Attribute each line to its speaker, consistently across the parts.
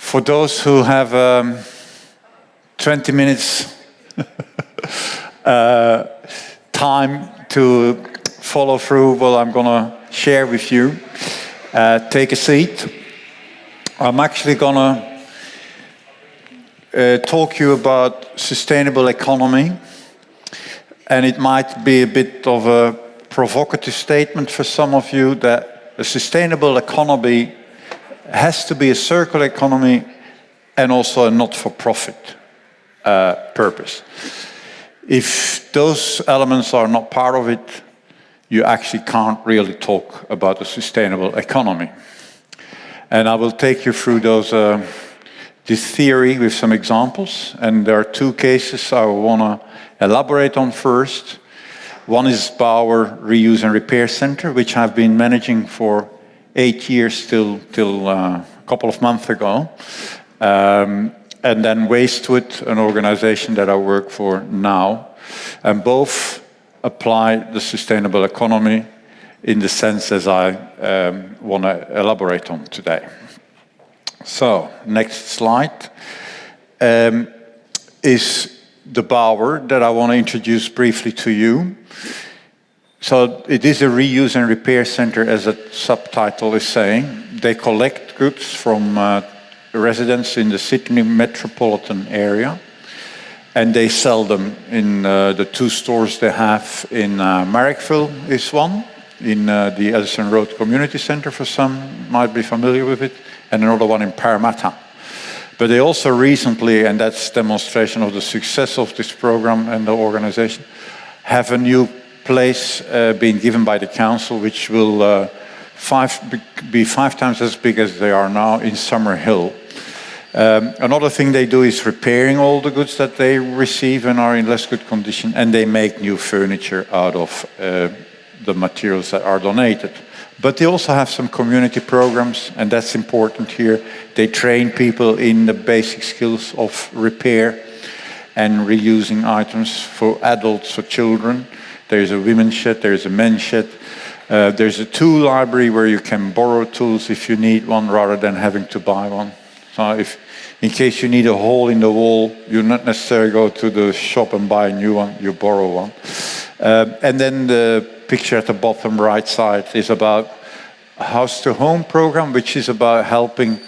Speaker 1: For those who have 20 minutes time to follow through what I'm going to share with you, take a seat. I'm actually going to talk to you about sustainable economy, and it might be a bit of a provocative statement for some of you that a sustainable economy has to be a circular economy and also a not-for-profit purpose. If those elements are not part of it, you actually can't really talk about a sustainable economy. And I will take you through this theory with some examples. And there are two cases I want to elaborate on first. One is Bauer Reuse and Repair Center, which I've been managing for 8 years till a couple of months ago. And then Wastewood, an organization that I work for now. And both apply the sustainable economy in the sense as I want to elaborate on today. So, next slide is the Bauer that I want to introduce briefly to you. So it is a reuse and repair center, as the subtitle is saying. They collect goods from residents in the Sydney metropolitan area, and they sell them in the two stores they have in Marrickville is one, in the Edison Road Community Center, for some might be familiar with it, and another one in Parramatta. But they also recently, and that's demonstration of the success of this program and the organization, have a new place being given by the council, which will be 5 times as big as they are now in Summerhill. Another thing they do is repairing all the goods that they receive and are in less good condition, and they make new furniture out of the materials that are donated. But they also have some community programs, and that's important here. They train people in the basic skills of repair and reusing items for adults, for children. There's a women's shed, there's a men's shed. There's a tool library where you can borrow tools if you need one rather than having to buy one. So in case you need a hole in the wall, you not necessarily go to the shop and buy a new one, you borrow one. And then the picture at the bottom right side is about a house-to-home program, which is about helping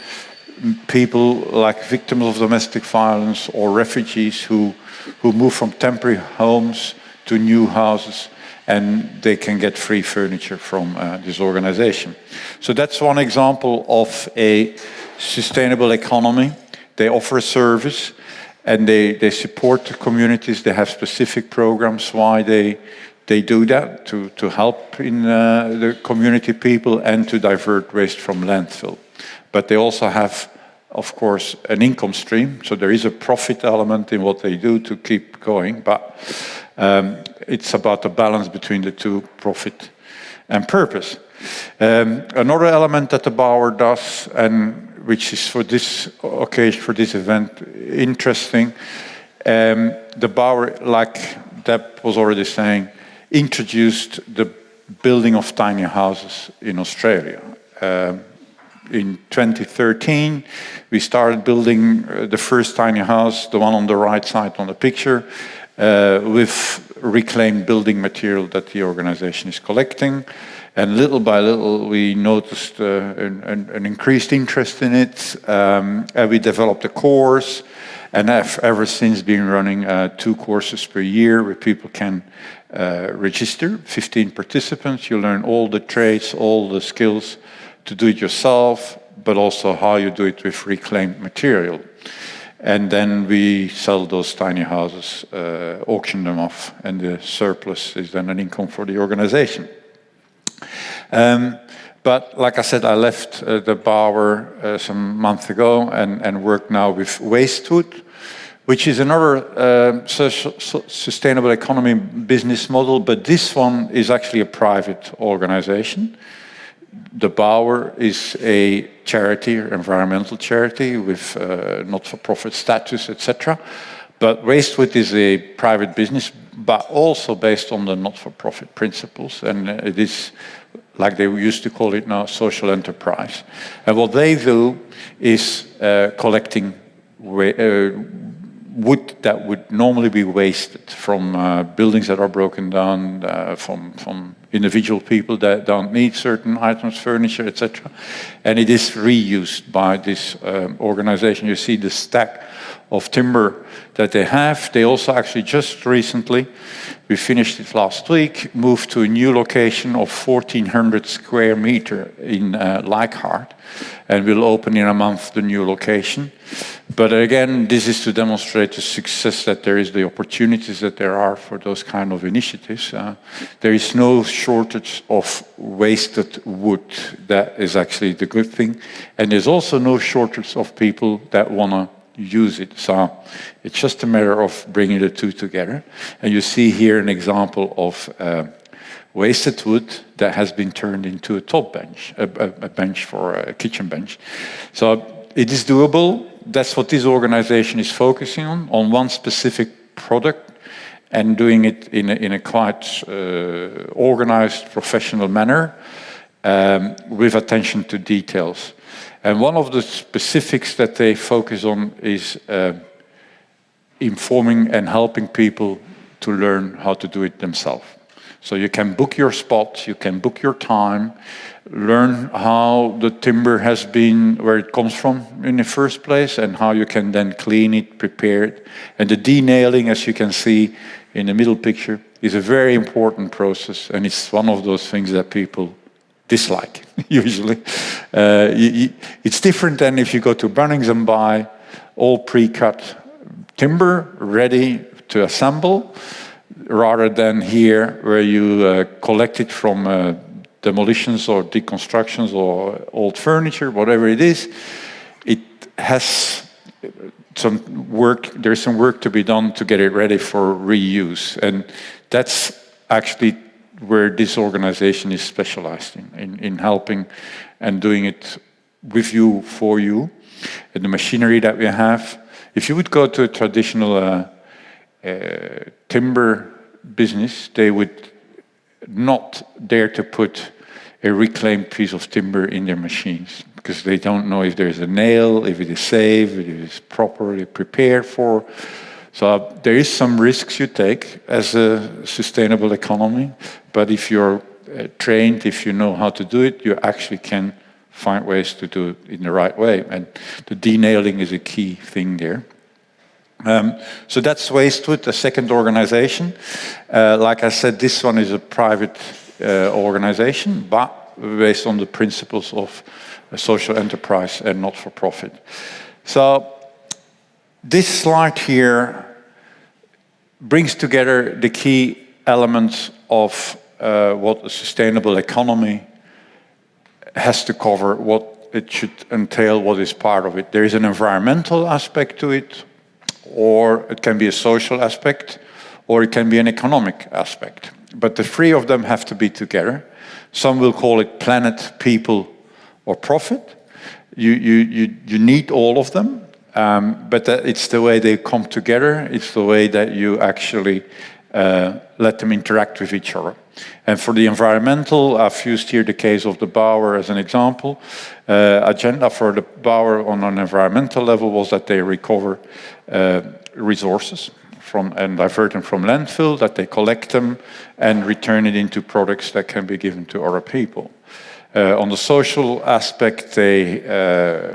Speaker 1: people like victims of domestic violence or refugees who move from temporary homes to new houses, and they can get free furniture from this organization. So that's one example of a sustainable economy. They offer a service, and they support the communities. They have specific programs why they do that, to help in the community people and to divert waste from landfill. But they also have, of course, an income stream. So there is a profit element in what they do to keep going, but it's about the balance between the two, profit and purpose. Another element that the Bauer does, and which is for this occasion, for this event, interesting, the Bauer, like Deb was already saying, introduced the building of tiny houses in Australia. In 2013, we started building the first tiny house, the one on the right side on the picture, with reclaimed building material that the organization is collecting. And little by little, we noticed an increased interest in it. And we developed a course, and have ever since been running 2 courses per year where people can register, 15 participants. You learn all the trades, all the skills to do it yourself, but also how you do it with reclaimed material. And then we sell those tiny houses, auction them off, and the surplus is then an income for the organization. But like I said, I left the Bauer some months ago and work now with Wastewood, which is another sustainable economy business model, but this one is actually a private organization. The Bauer is a charity, environmental charity with not-for-profit status, etc. But Wastewood is a private business, but also based on the not-for-profit principles, and it is like they used to call it now, social enterprise. And what they do is collecting wood that would normally be wasted from buildings that are broken down, from individual people that don't need certain items, furniture, etc. And it is reused by this organization. You see the stack of timber that they have. They also actually just recently, we finished it last week, moved to a new location of 1,400 square meter in Leichhardt, and we'll open in a month the new location. But again, this is to demonstrate the success that there is, the opportunities that there are for those kind of initiatives. There is no shortage of wasted wood. That is actually the good thing. And there's also no shortage of people that want to use it. So it's just a matter of bringing the two together. And you see here an example of wasted wood that has been turned into a top bench, a bench for a kitchen bench. So it is doable. That's what this organization is focusing on one specific product, and doing it in a quite organized, professional manner, with attention to details. And one of the specifics that they focus on is informing and helping people to learn how to do it themselves. So you can book your spot, you can book your time, learn how the timber has been, where it comes from in the first place, and how you can then clean it, prepare it. And the denailing, as you can see in the middle picture, is a very important process, and it's one of those things that people dislike, usually. It's different than if you go to Bunnings and buy all pre-cut timber ready to assemble, rather than here where you collect it from demolitions or deconstructions or old furniture, whatever it is. It has some work, there's some work to be done to get it ready for reuse. And that's actually where this organization is specialized in helping and doing it with you, for you. And the machinery that we have, if you would go to a traditional timber business, they would not dare to put a reclaimed piece of timber in their machines, because they don't know if there's a nail, if it is safe, if it is properly prepared for. So there is some risks you take as a sustainable economy, but if you're trained, if you know how to do it, you actually can find ways to do it in the right way. And the denailing is a key thing there. So that's Wastewood, a second organization. Like I said, this one is a private organization, but based on the principles of a social enterprise and not-for-profit. So this slide here brings together the key elements of what a sustainable economy has to cover, what it should entail, what is part of it. There is an environmental aspect to it, or it can be a social aspect, or it can be an economic aspect. But the three of them have to be together. Some will call it planet, people, or profit. You need all of them, but it's the way they come together. It's the way that you actually let them interact with each other. And for the environmental, I've used here the case of the Bauer as an example. Agenda for the Bauer on an environmental level was that they recover resources and divert them from landfill, that they collect them and return it into products that can be given to other people. On the social aspect, they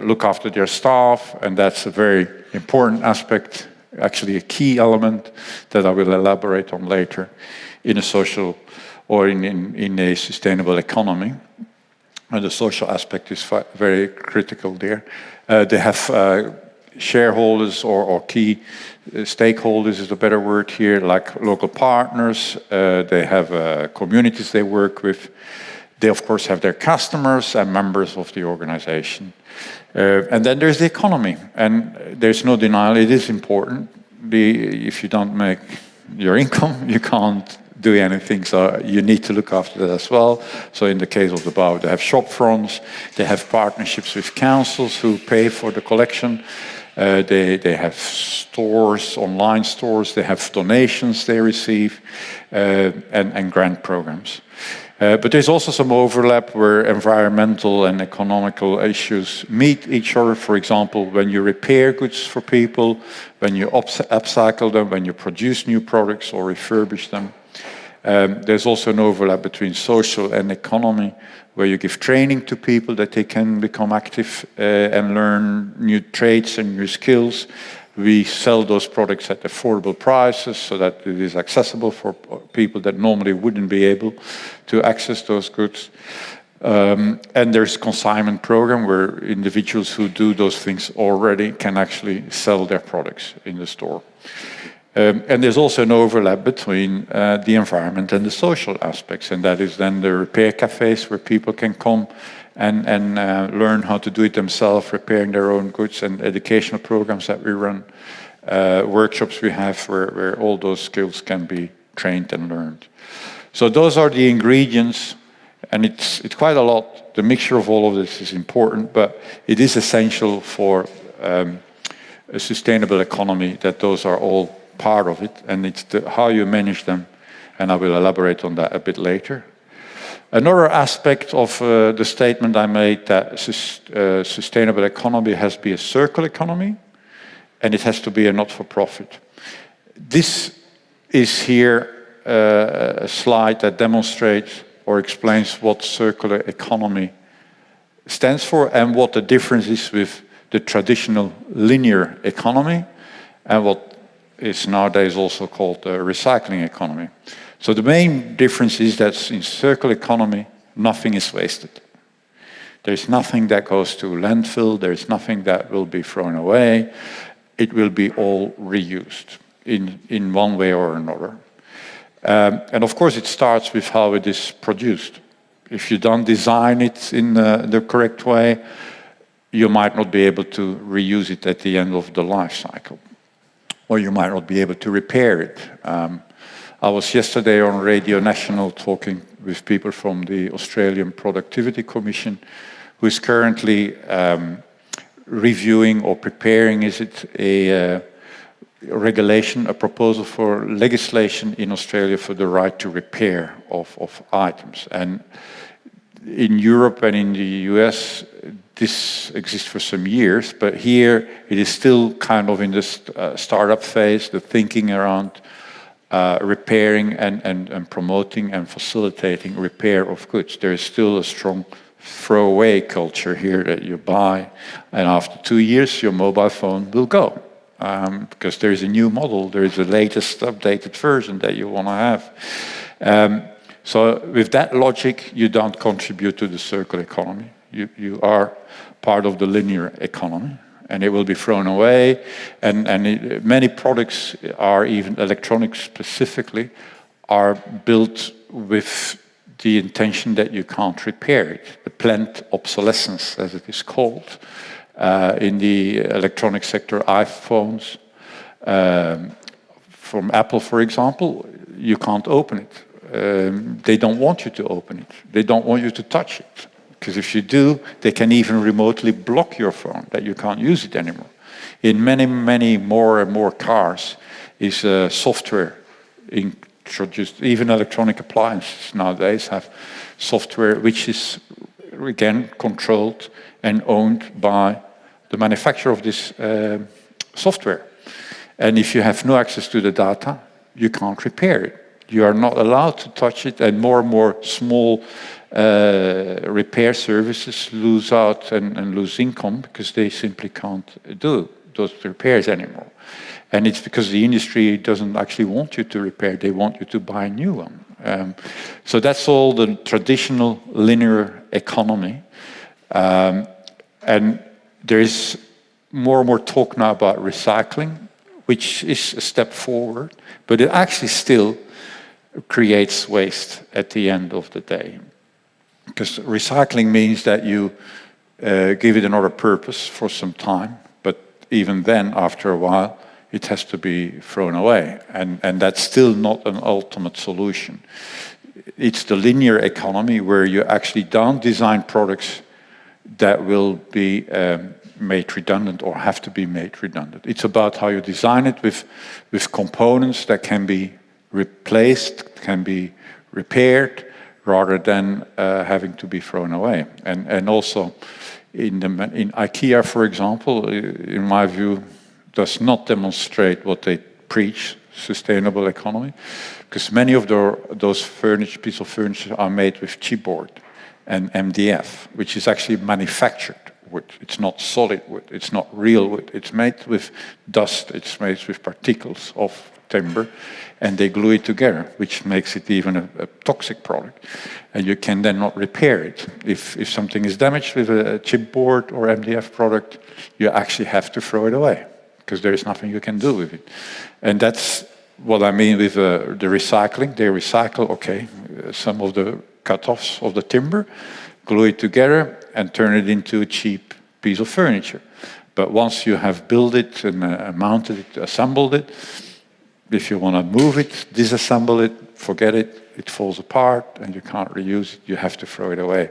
Speaker 1: look after their staff, and that's a very important aspect, actually a key element that I will elaborate on later in a social or in a sustainable economy. And the social aspect is very critical there. They have shareholders or key stakeholders is a better word here, like local partners. They have communities they work with. They, of course, have their customers and members of the organization. And then there's the economy. And there's no denial, it is important. If you don't make your income, you can't do anything, so you need to look after that as well. So in the case of the Bauer, they have shop fronts, they have partnerships with councils who pay for the collection, they have stores, online stores, they have donations they receive, and grant programs. But there's also some overlap where environmental and economical issues meet each other. For example, when you repair goods for people, when you upcycle them, when you produce new products or refurbish them. There's also an overlap between social and economy, where you give training to people that they can become active and learn new trades and new skills. We sell those products at affordable prices so that it is accessible for people that normally wouldn't be able to access those goods. And there's a consignment program where individuals who do those things already can actually sell their products in the store. And there's also an overlap between the environment and the social aspects, and that is then the repair cafes where people can come and learn how to do it themselves, repairing their own goods, and educational programs that we run, workshops we have where all those skills can be trained and learned. So those are the ingredients, and it's quite a lot. The mixture of all of this is important, but it is essential for a sustainable economy that those are all part of it, and it's how you manage them, and I will elaborate on that a bit later. Another aspect of the statement I made, that sustainable economy has to be a circular economy, and it has to be a not-for-profit. This is here a slide that demonstrates or explains what circular economy stands for and what the difference is with the traditional linear economy and what is nowadays also called the recycling economy. So the main difference is that in circular economy, nothing is wasted. There's nothing that goes to landfill, there's nothing that will be thrown away. It will be all reused in one way or another. And of course it starts with how it is produced. If you don't design it in the correct way, you might not be able to reuse it at the end of the life cycle. Or you might not be able to repair it. I was yesterday on Radio National talking with people from the Australian Productivity Commission, who is currently reviewing or preparing, is it a regulation, a proposal for legislation in Australia for the right to repair of items. And in Europe and in the US, this exists for some years, but here it is still kind of in the startup phase, the thinking around repairing and promoting and facilitating repair of goods. There is still a strong throwaway culture here that you buy, and after 2 years your mobile phone will go. Because there is a new model, there is the latest updated version that you want to have. So with that logic, you don't contribute to the circular economy. You are part of the linear economy, and it will be thrown away. And many products are, even electronics specifically, are built with the intention that you can't repair it. The planned obsolescence, as it is called. In the electronic sector, iPhones, from Apple, for example, you can't open it. They don't want you to open it. They don't want you to touch it. Because if you do, they can even remotely block your phone, that you can't use it anymore. In many more and more cars is software introduced. Even electronic appliances nowadays have software which is, again, controlled and owned by the manufacturer of this software. And if you have no access to the data, you can't repair it. You are not allowed to touch it, and more small repair services lose out and lose income because they simply can't do those repairs anymore. And it's because the industry doesn't actually want you to repair, they want you to buy a new one. So that's all the traditional linear economy. And there is more and more talk now about recycling, which is a step forward, but it actually still creates waste at the end of the day. Because recycling means that you give it another purpose for some time, but even then, after a while, it has to be thrown away. And that's still not an ultimate solution. It's the linear economy where you actually don't design products that will be made redundant or have to be made redundant. It's about how you design it with components that can be replaced, can be repaired, rather than having to be thrown away. And also, in IKEA, for example, in my view, does not demonstrate what they preach, sustainable economy, because many of those pieces of furniture are made with chipboard and MDF, which is actually manufactured wood. It's not solid wood. It's not real wood. It's made with dust. It's made with particles of timber, and they glue it together, which makes it even a toxic product. And you can then not repair it. If something is damaged with a chipboard or MDF product, you actually have to throw it away, because there is nothing you can do with it. And that's what I mean with the recycling. They recycle, okay, some of the cut-offs of the timber, glue it together, and turn it into a cheap piece of furniture. But once you have built it and mounted it, assembled it, if you want to move it, disassemble it, forget it, it falls apart and you can't reuse it, you have to throw it away.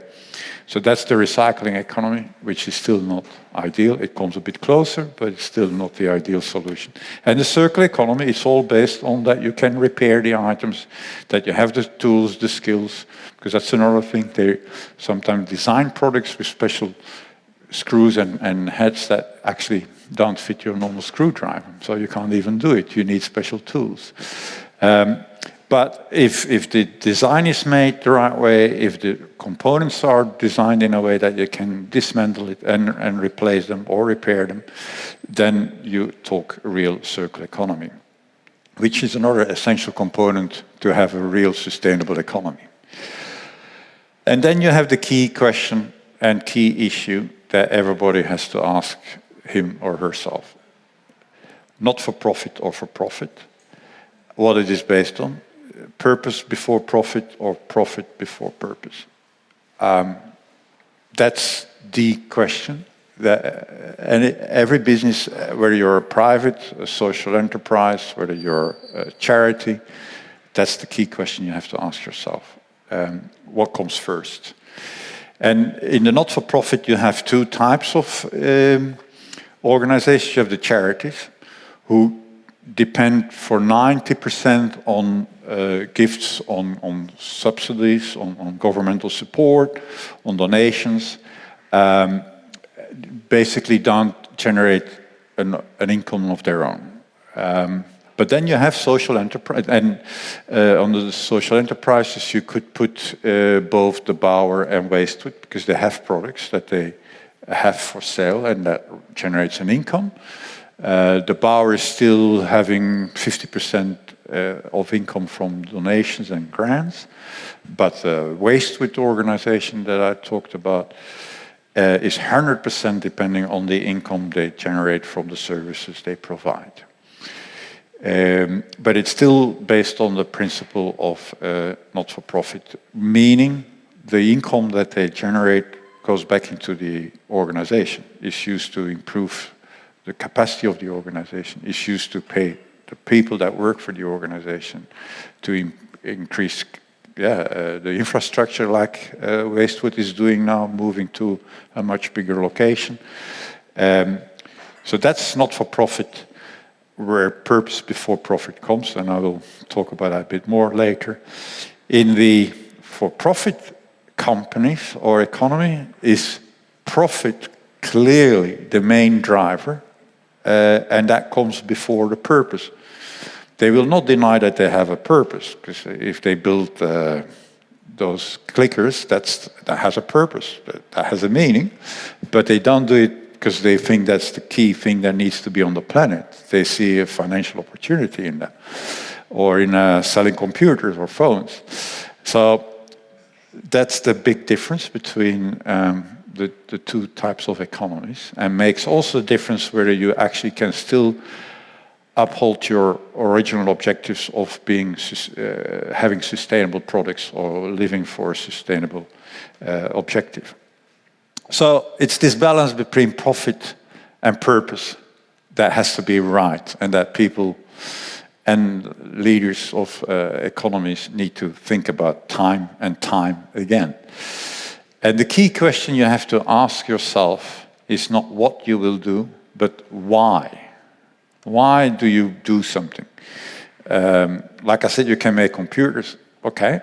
Speaker 1: So that's the recycling economy, which is still not ideal. It comes a bit closer, but it's still not the ideal solution. And the circular economy is all based on that you can repair the items, that you have the tools, the skills, because that's another thing. They sometimes design products with special screws and heads that actually don't fit your normal screwdriver. So you can't even do it. You need special tools. But if the design is made the right way, if the components are designed in a way that you can dismantle it and replace them or repair them, then you talk real circular economy, which is another essential component to have a real sustainable economy. And then you have the key question and key issue that everybody has to ask him or herself. Not for profit or for profit. What it is based on. Purpose before profit or profit before purpose. That's the question. And every business, whether you're a private, a social enterprise, whether you're a charity, that's the key question you have to ask yourself. What comes first? And in the not-for-profit, you have two types of organizations. You have the charities, who depend for 90% on gifts, on subsidies, on governmental support, on donations, basically don't generate an income of their own. But then you have social enterprise, and under the social enterprises you could put both the Bowman and Wastewood, because they have products that they have for sale and that generates an income. The Bowman is still having 50% of income from donations and grants, but the Wastewood organization that I talked about is 100% depending on the income they generate from the services they provide. But it's still based on the principle of not-for-profit, meaning the income that they generate goes back into the organization. It's used to improve the capacity of the organization. It's used to pay the people that work for the organization, to increase the infrastructure like Wastewood is doing now, moving to a much bigger location. So that's not-for-profit, where purpose before profit comes, and I will talk about that a bit more later. In the for-profit companies or economy, is profit clearly the main driver, and that comes before the purpose. They will not deny that they have a purpose, because if they build those clickers, that has a purpose, that has a meaning, but they don't do it because they think that's the key thing that needs to be on the planet. They see a financial opportunity in that, or in selling computers or phones. So that's the big difference between the two types of economies, and makes also a difference whether you actually can still uphold your original objectives of being having sustainable products or living for a sustainable objective. So it's this balance between profit and purpose that has to be right, and that people and leaders of economies need to think about time and time again. And the key question you have to ask yourself is not what you will do, but why. Why do you do something? Like I said, you can make computers. Okay,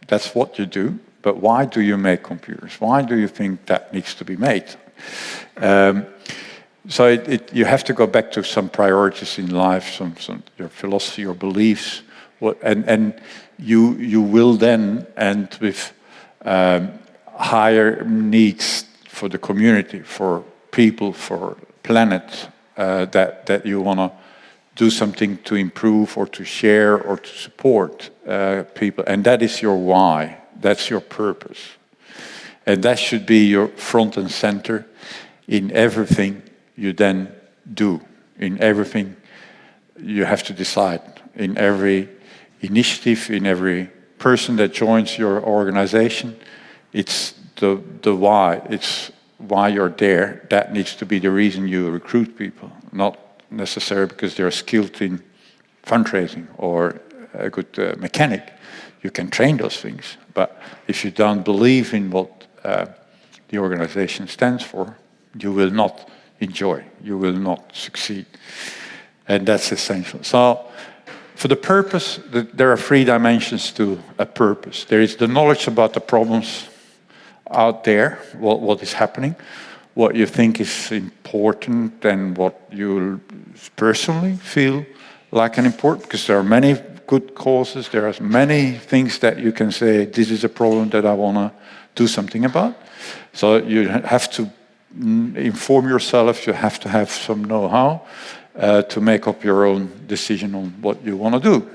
Speaker 1: That's what you do. But why do you make computers? Why do you think that needs to be made? So you have to go back to some priorities in life, some your philosophy, your beliefs, and you will then end with higher needs for the community, for people, for planet, that you want to do something to improve or to share or to support people. And that is your why. That's your purpose. And that should be your front and center in everything you then do, in everything you have to decide, in every initiative, in every person that joins your organization. It's the why. It's why you're there. That needs to be the reason you recruit people, not necessarily because they're skilled in fundraising or a good mechanic. You can train those things, but if you don't believe in what the organization stands for, you will not enjoy, you will not succeed. And that's essential. So for the purpose, there are 3 dimensions to a purpose. There is the knowledge about the problems out there, what is happening, what you think is important, and what you personally feel like an important, because there are many good causes, there are many things that you can say, this is a problem that I want to do something about. So you have to inform yourself, you have to have some know-how to make up your own decision on what you want to do.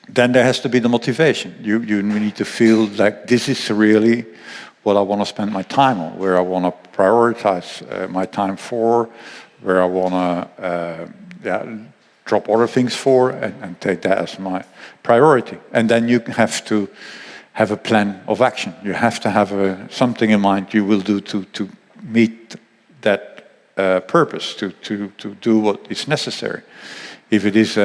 Speaker 1: Then there has to be the motivation. You need to feel like this is really what I want to spend my time on, where I want to prioritize my time for, where I want to drop other things for, and take that as my priority. And then you have to have a plan of action. You have to have something in mind you will do to meet that purpose, to do what is necessary. If it is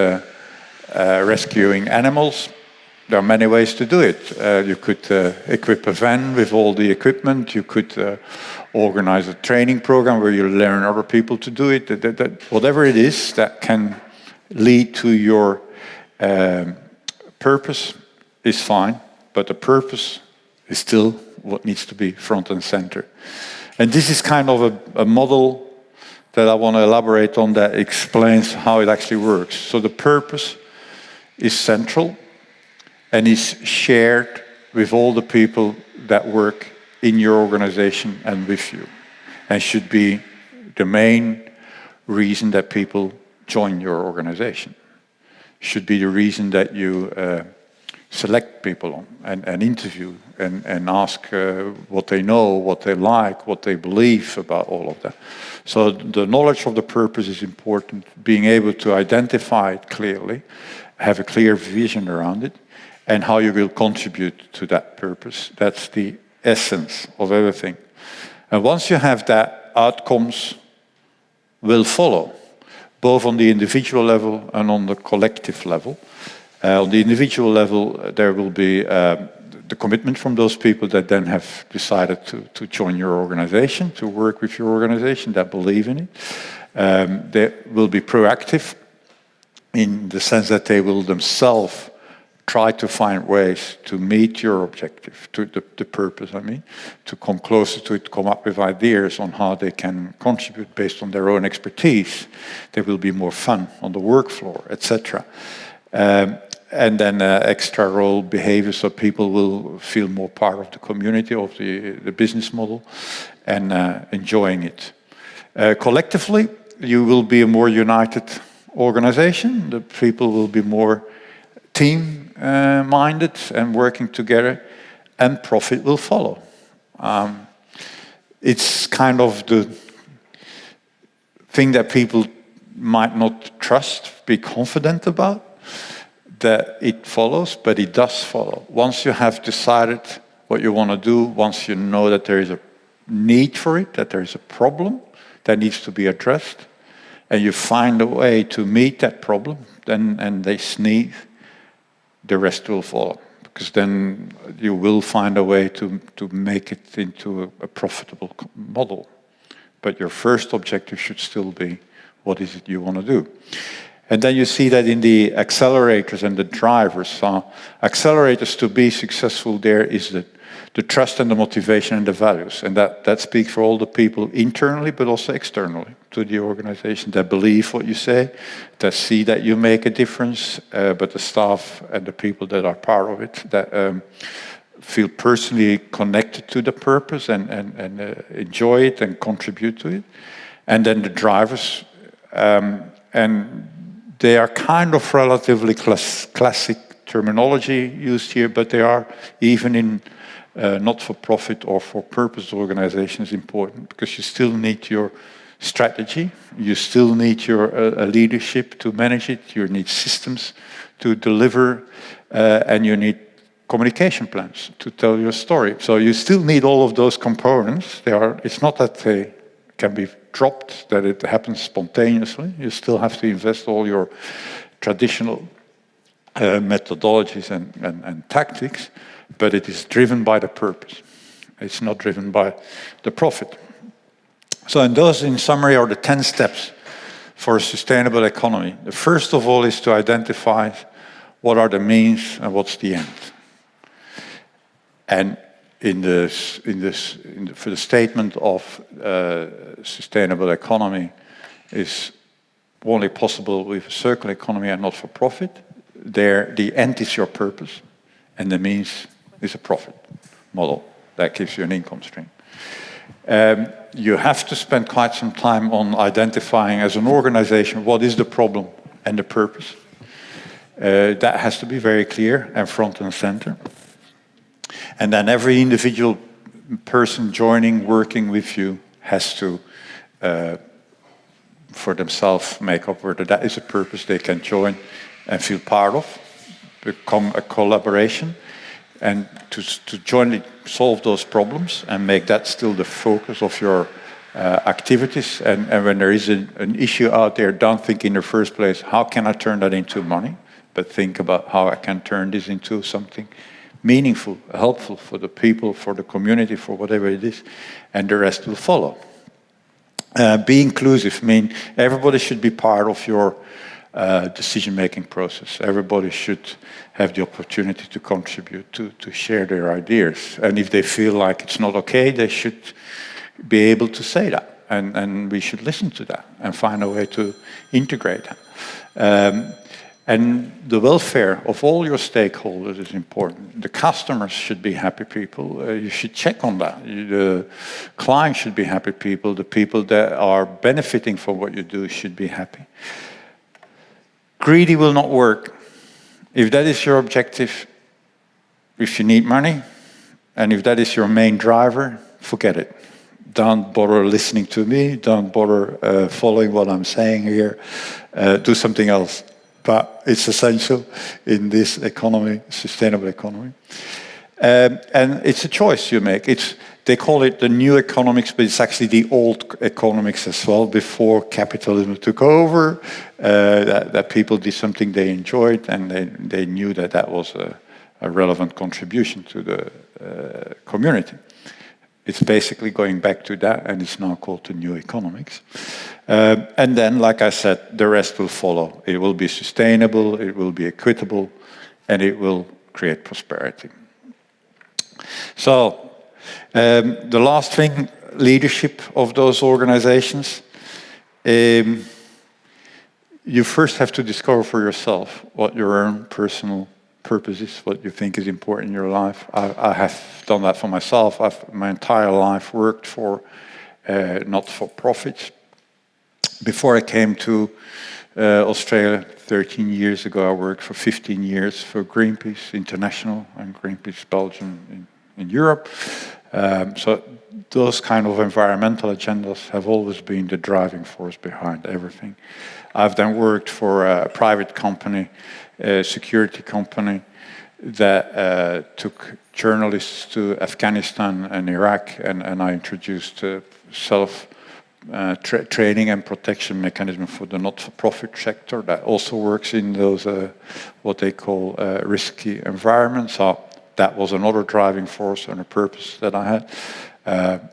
Speaker 1: rescuing animals, there are many ways to do it. You could equip a van with all the equipment. You could organize a training program where you learn other people to do it. Whatever it is that can lead to your purpose is fine, but the purpose is still what needs to be front and center. And this is kind of a model that I want to elaborate on that explains how it actually works. So the purpose is central and is shared with all the people that work in your organization and with you, and should be the main reason that people join your organization. Should be the reason that you select people on and interview and ask what they know, what they like, what they believe about all of that. So the knowledge of the purpose is important, being able to identify it clearly, have a clear vision around it, and how you will contribute to that purpose. That's the essence of everything. And once you have that, outcomes will follow, both on the individual level and on the collective level. On the individual level, there will be the commitment from those people that then have decided to join your organization, to work with your organization, that believe in it. They will be proactive in the sense that they will themselves try to find ways to meet your objective, to the purpose, to come closer to it, come up with ideas on how they can contribute based on their own expertise. There will be more fun on the work floor, etc. And then extra role behavior, so people will feel more part of the community, of the business model, and enjoying it. Collectively, you will be a more united organization. The people will be more team-minded and working together, and profit will follow. It's kind of the thing that people might not trust, be confident about, that it follows, but it does follow. Once you have decided what you want to do, once you know that there is a need for it, that there is a problem that needs to be addressed, and you find a way to meet that problem, and they sneeze, the rest will follow. Because then you will find a way to make it into a profitable model. But your first objective should still be, what is it you want to do? And then you see that in the accelerators and the drivers. So accelerators, to be successful there, is the trust and the motivation and the values. And that speaks for all the people internally, but also externally to the organization that believe what you say, that see that you make a difference, but the staff and the people that are part of it, that feel personally connected to the purpose and enjoy it and contribute to it. And then the drivers, and they are kind of relatively classic terminology used here, but they are even in not-for-profit or for-purpose organizations important, because you still need your strategy, you still need your leadership to manage it, you need systems to deliver, and you need communication plans to tell your story. So you still need all of those components. It's not that they can be dropped, that it happens spontaneously. You still have to invest all your traditional methodologies and tactics, but it is driven by the purpose. It's not driven by the profit. So and those, in summary, are the 10 steps for a sustainable economy. The first of all is to identify what are the means and what's the end. And for the statement of sustainable economy is only possible with a circular economy and not for profit. There, the end is your purpose, and the means is a profit model that gives you an income stream. You have to spend quite some time on identifying as an organization what is the problem and the purpose. That has to be very clear and front and center. And then every individual person joining, working with you, has to, for themselves, make up whether that is a purpose they can join and feel part of, become a collaboration, and to jointly solve those problems and make that still the focus of your activities. And when there is an issue out there, don't think in the first place, how can I turn that into money? But think about how I can turn this into something meaningful, helpful for the people, for the community, for whatever it is, and the rest will follow. Be inclusive, mean everybody should be part of your decision-making process. Everybody should have the opportunity to contribute, to share their ideas. And if they feel like it's not okay, they should be able to say that. And we should listen to that and find a way to integrate that. And the welfare of all your stakeholders is important. The customers should be happy people. You should check on that. The clients should be happy people. The people that are benefiting from what you do should be happy. Greedy will not work. If that is your objective, if you need money, and if that is your main driver, forget it. Don't bother listening to me. Don't bother following what I'm saying here. Do something else. But it's essential in this economy, sustainable economy. And it's a choice you make. They call it the new economics, but it's actually the old economics as well, before capitalism took over, that people did something they enjoyed, and they knew that that was a relevant contribution to the community. It's basically going back to that, and it's now called the new economics. And then, like I said, the rest will follow. It will be sustainable, it will be equitable, and it will create prosperity. So, the last thing, leadership of those organizations. You first have to discover for yourself what your own personal purpose is, what you think is important in your life. I have done that for myself. I've my entire life worked for not-for-profits. Before I came to Australia 13 years ago, I worked for 15 years for Greenpeace International and Greenpeace Belgium in Europe. So those kind of environmental agendas have always been the driving force behind everything. I've then worked for a private company, a security company that took journalists to Afghanistan and Iraq, and I introduced training and protection mechanism for the not-for-profit sector that also works in those what they call risky environments. So that was another driving force and a purpose that I had.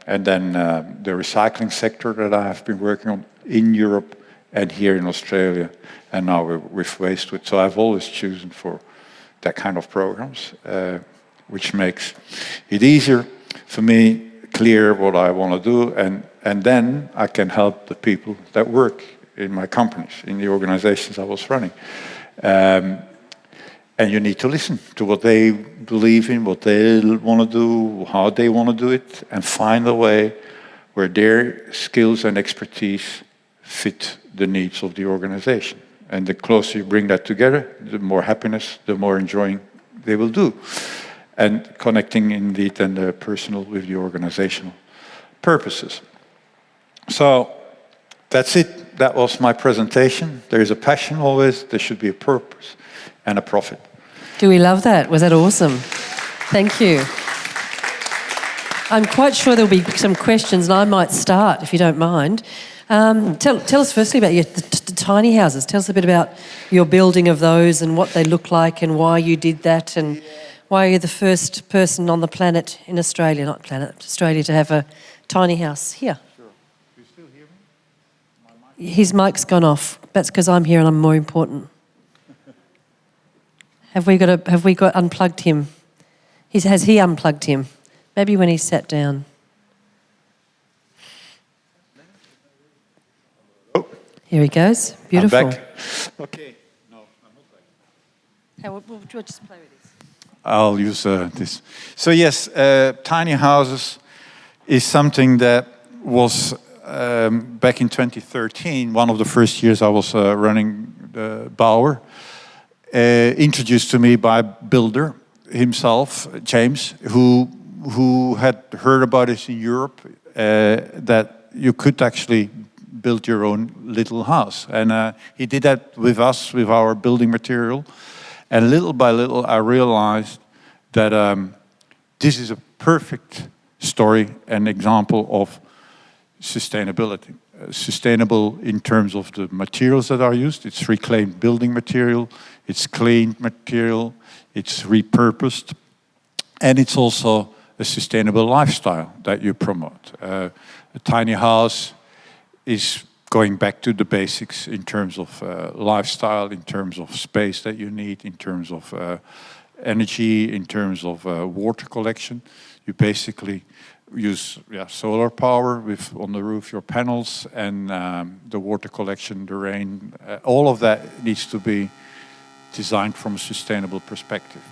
Speaker 1: And then the recycling sector that I have been working on in Europe and here in Australia, and now with Wastewood. So I've always chosen for that kind of programs, which makes it easier for me, clear what I want to do, and then I can help the people that work in my companies, in the organizations I was running. And you need to listen to what they believe in, what they want to do, how they want to do it, and find a way where their skills and expertise fit the needs of the organization. And the closer you bring that together, the more happiness, the more enjoying they will do. And connecting indeed then the personal with the organizational purposes. So that's it. That was my presentation. There is a passion always, there should be a purpose and a profit.
Speaker 2: Do we love that? Was that awesome? Thank you. I'm quite sure there'll be some questions, and I might start, if you don't mind. Tell us firstly about the tiny houses. Tell us a bit about your building of those and what they look like and why you did that and why you're the first person on the planet in Australia, not planet, Australia, to have a tiny house here.
Speaker 1: Sure. Do you still hear me?
Speaker 2: His mic's gone off. That's because I'm here and I'm more important. Have we got unplugged him? Has he unplugged him? Maybe when he sat down.
Speaker 1: Oh.
Speaker 2: Here he goes. Beautiful.
Speaker 1: I'm back. Okay. No, I'm not back.
Speaker 2: Hey, we'll just play with this.
Speaker 1: I'll use this. So yes, tiny houses is something that was back in 2013, one of the first years I was running Bauer, introduced to me by a builder himself, James, who had heard about it in Europe, that you could actually build your own little house. And he did that with us, with our building material. And little by little, I realized that this is a perfect story and example of sustainability. Sustainable in terms of the materials that are used. It's reclaimed building material, it's cleaned material, it's repurposed, and it's also a sustainable lifestyle that you promote. A tiny house is going back to the basics in terms of lifestyle, in terms of space that you need, in terms of energy, in terms of water collection. You basically use solar power with on the roof, your panels, and the water collection, the rain. All of that needs to be designed from a sustainable perspective.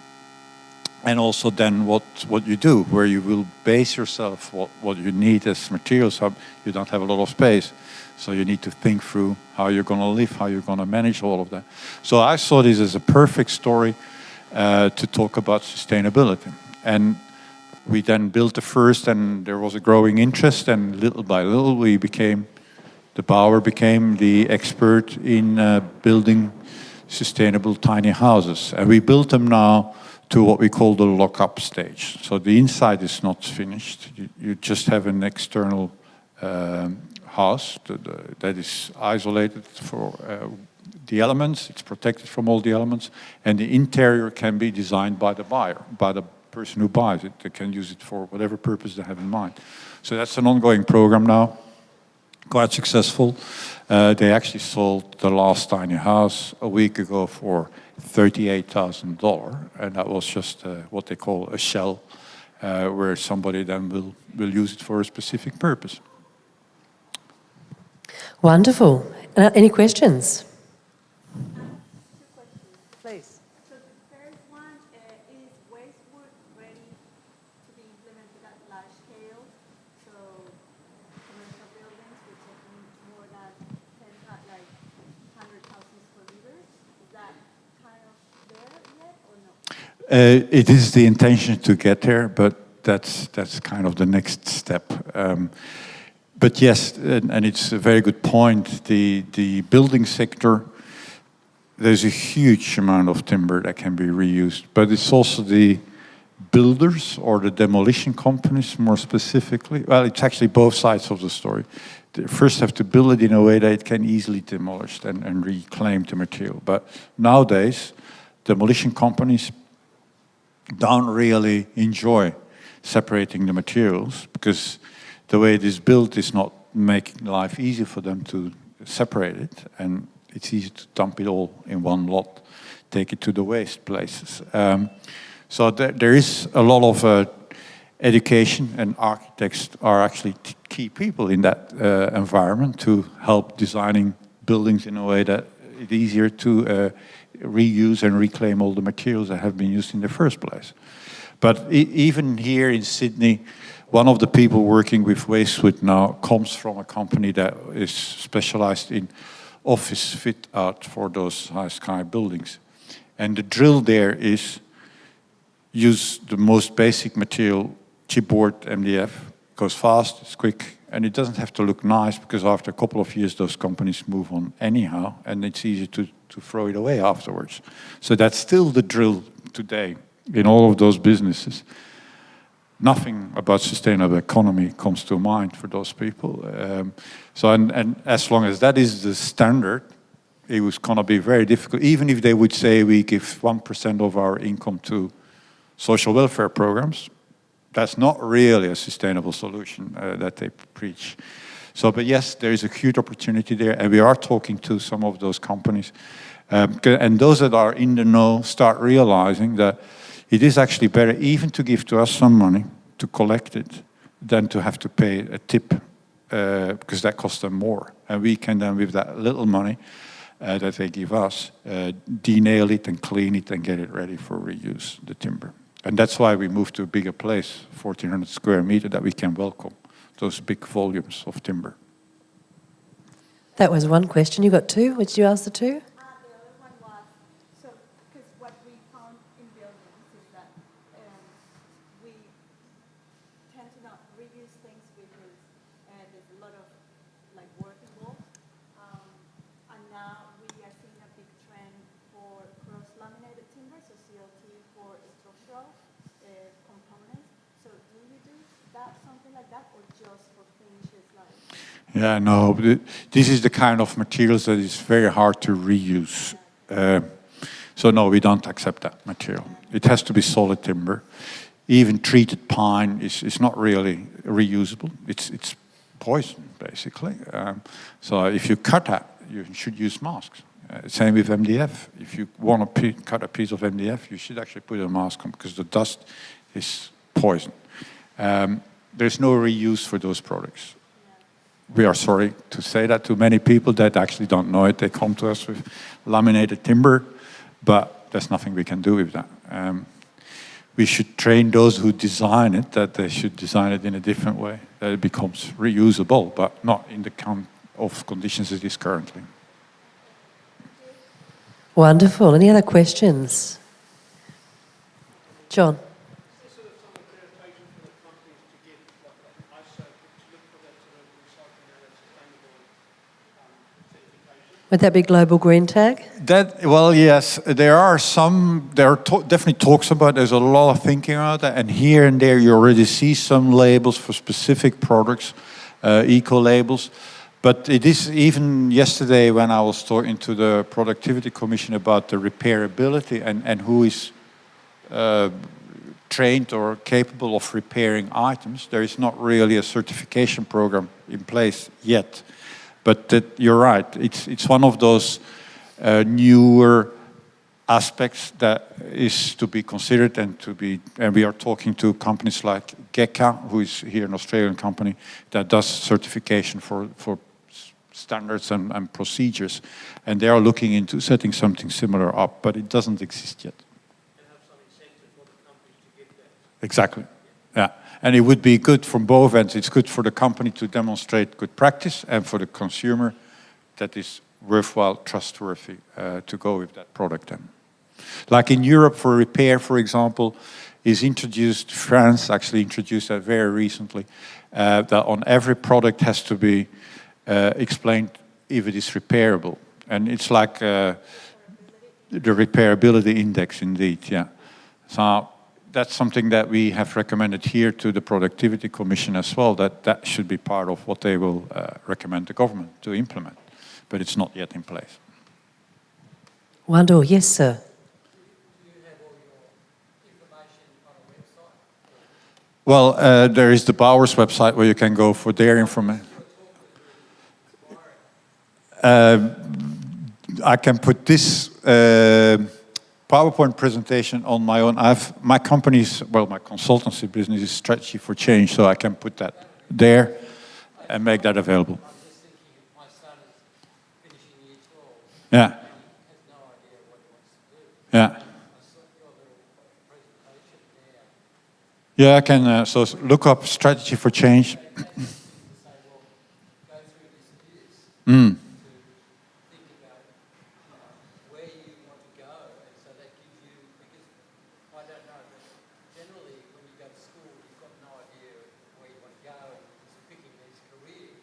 Speaker 1: And also then what you do, where you will base yourself, what you need as materials. You don't have a lot of space, so you need to think through how you're going to live, how you're going to manage all of that. So I saw this as a perfect story to talk about sustainability. And we then built the first, and there was a growing interest, and little by little the Bauer became the expert in building sustainable tiny houses. And we built them now to what we call the lock-up stage. So the inside is not finished. You just have an external house that is isolated for the elements. It's protected from all the elements. And the interior can be designed by the buyer, by the person who buys it. They can use it for whatever purpose they have in mind. So that's an ongoing program now, quite successful. They actually sold the last tiny house a week ago for $38,000, and that was just what they call a shell, where somebody then will use it for a specific purpose.
Speaker 2: Wonderful. Any questions? Please.
Speaker 3: So the first one is Wastewood ready to be implemented at large scale? So commercial buildings we're taking more than 100,000 square meters. Is that kind of there yet or no?
Speaker 1: It is the intention to get there, but that's kind of the next step. But yes, and it's a very good point. The building sector, there's a huge amount of timber that can be reused, but it's also the builders or the demolition companies more specifically. Well, it's actually both sides of the story. They first have to build it in a way that it can easily be demolished and reclaim the material. But nowadays, demolition companies don't really enjoy separating the materials because the way it is built is not making life easy for them to separated, and it's easy to dump it all in one lot, take it to the waste places. So there is a lot of education, and architects are actually key people in that environment to help designing buildings in a way that it's easier to reuse and reclaim all the materials that have been used in the first place. But even here in Sydney, one of the people working with Wastewood now comes from a company that is specialized in office fit out for those high sky buildings. And the drill there is use the most basic material, chipboard MDF, goes fast, it's quick, and it doesn't have to look nice because after a couple of years those companies move on anyhow, and it's easy to throw it away afterwards. So that's still the drill today in all of those businesses. Nothing about sustainable economy comes to mind for those people. And as long as that is the standard, it was going to be very difficult. Even if they would say we give 1% of our income to social welfare programs, that's not really a sustainable solution that they preach. So, but yes, there is a huge opportunity there, and we are talking to some of those companies. And those that are in the know start realizing that it is actually better even to give to us some money to collect it than to have to pay a tip because that costs them more. And we can then, with that little money that they give us, denail it and clean it and get it ready for reuse, the timber. And that's why we moved to a bigger place, 1,400 square meter, that we can welcome those big volumes of timber.
Speaker 2: That was one question. You got two? Did you ask the two?
Speaker 3: The other one was, so, because what we found in buildings is that we tend to not reuse things because there's a lot of like work involved. And now we are seeing a big trend for cross-laminated timber, so CLT for structural components. So do you do that, something like that, or just for finishes like?
Speaker 1: Yeah, no, this is the kind of materials that is very hard to reuse. So no, we don't accept that material. It has to be solid timber. Even treated pine is not really reusable. It's poison, basically. So if you cut that, you should use masks. Same with MDF. If you want to cut a piece of MDF, you should actually put a mask on because the dust is poison. There's no reuse for those products. We are sorry to say that to many people that actually don't know it. They come to us with laminated timber, but there's nothing we can do with that. We should train those who design it that they should design it in a different way, that it becomes reusable, but not in the kind of conditions it is currently.
Speaker 2: Wonderful. Any other questions? John? Would that be global green tag?
Speaker 1: Well, yes, there are some. There are definitely talks about. There's a lot of thinking about that, and here and there you already see some labels for specific products, eco labels. But it is even yesterday when I was talking to the Productivity Commission about the repairability and who is trained or capable of repairing items. There is not really a certification program in place yet. But you're right, it's one of those newer aspects that is to be considered and we are talking to companies like GECA, who is here an Australian company that does certification for standards and procedures. And they are looking into setting something similar up, but it doesn't exist yet.
Speaker 4: And have some incentive for the companies to get that.
Speaker 1: Exactly, yeah. And it would be good from both ends. It's good for the company to demonstrate good practice and for the consumer that is worthwhile, trustworthy to go with that product then. Like in Europe for repair, for example, is introduced, France actually introduced that very recently, that on every product has to be explained if it is repairable. And it's like the repairability index indeed, yeah. So that's something that we have recommended here to the Productivity Commission as well, that should be part of what they will recommend the government to implement. But it's not yet in place.
Speaker 2: Wandor, yes, sir.
Speaker 4: Do you have all your information on a website?
Speaker 1: Well, there is the Bowers website where you can go for their information. I can put this PowerPoint presentation on my own. My company's, well, my consultancy business is Strategy for Change, so I can put that there and make that available.
Speaker 4: I'm just thinking if my son is finishing year 12
Speaker 1: Yeah,
Speaker 4: and he has no idea what he wants to do.
Speaker 1: yeah.
Speaker 4: I saw your little presentation there.
Speaker 1: Yeah, I can, so look up Strategy for Change.
Speaker 4: Say, well, go through this
Speaker 1: Mm.
Speaker 4: to think about where you want to go, and so that gives you, because I don't know, but generally when you go to school you've got no idea where you want to go and it's picking these careers,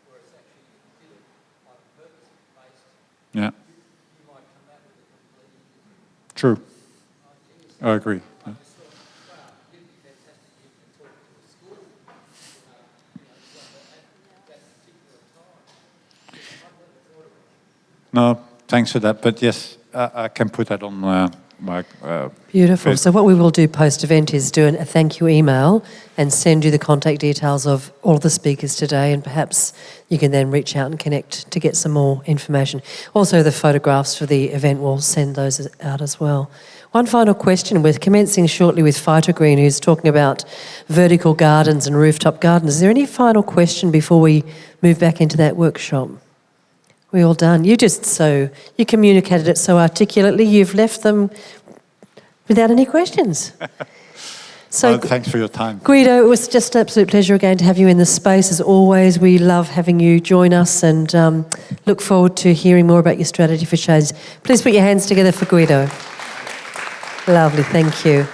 Speaker 4: whereas actually if you did it on a purpose-based,
Speaker 1: Yeah,
Speaker 4: you might come out with a completely different
Speaker 1: true.
Speaker 4: idea.
Speaker 1: I agree.
Speaker 4: I just thought, wow, it'd be fantastic if you could talk to a school, so at that particular time. I've never thought of it.
Speaker 1: No, thanks for that. But yes, I can put that on my...
Speaker 2: Beautiful.
Speaker 1: Good.
Speaker 2: So what we will do post-event is do a thank you email and send you the contact details of all the speakers today, and perhaps you can then reach out and connect to get some more information. Also, the photographs for the event, we'll send those out as well. One final question. We're commencing shortly with Phytogreen, who's talking about vertical gardens and rooftop gardens. Is there any final question before we move back into that workshop? We're all done. You communicated it so articulately, you've left them without any questions. So,
Speaker 1: Well, thanks for your time.
Speaker 2: Guido, it was just an absolute pleasure again to have you in the space. As always, we love having you join us and look forward to hearing more about your strategy for change. Please put your hands together for Guido. Lovely, thank you.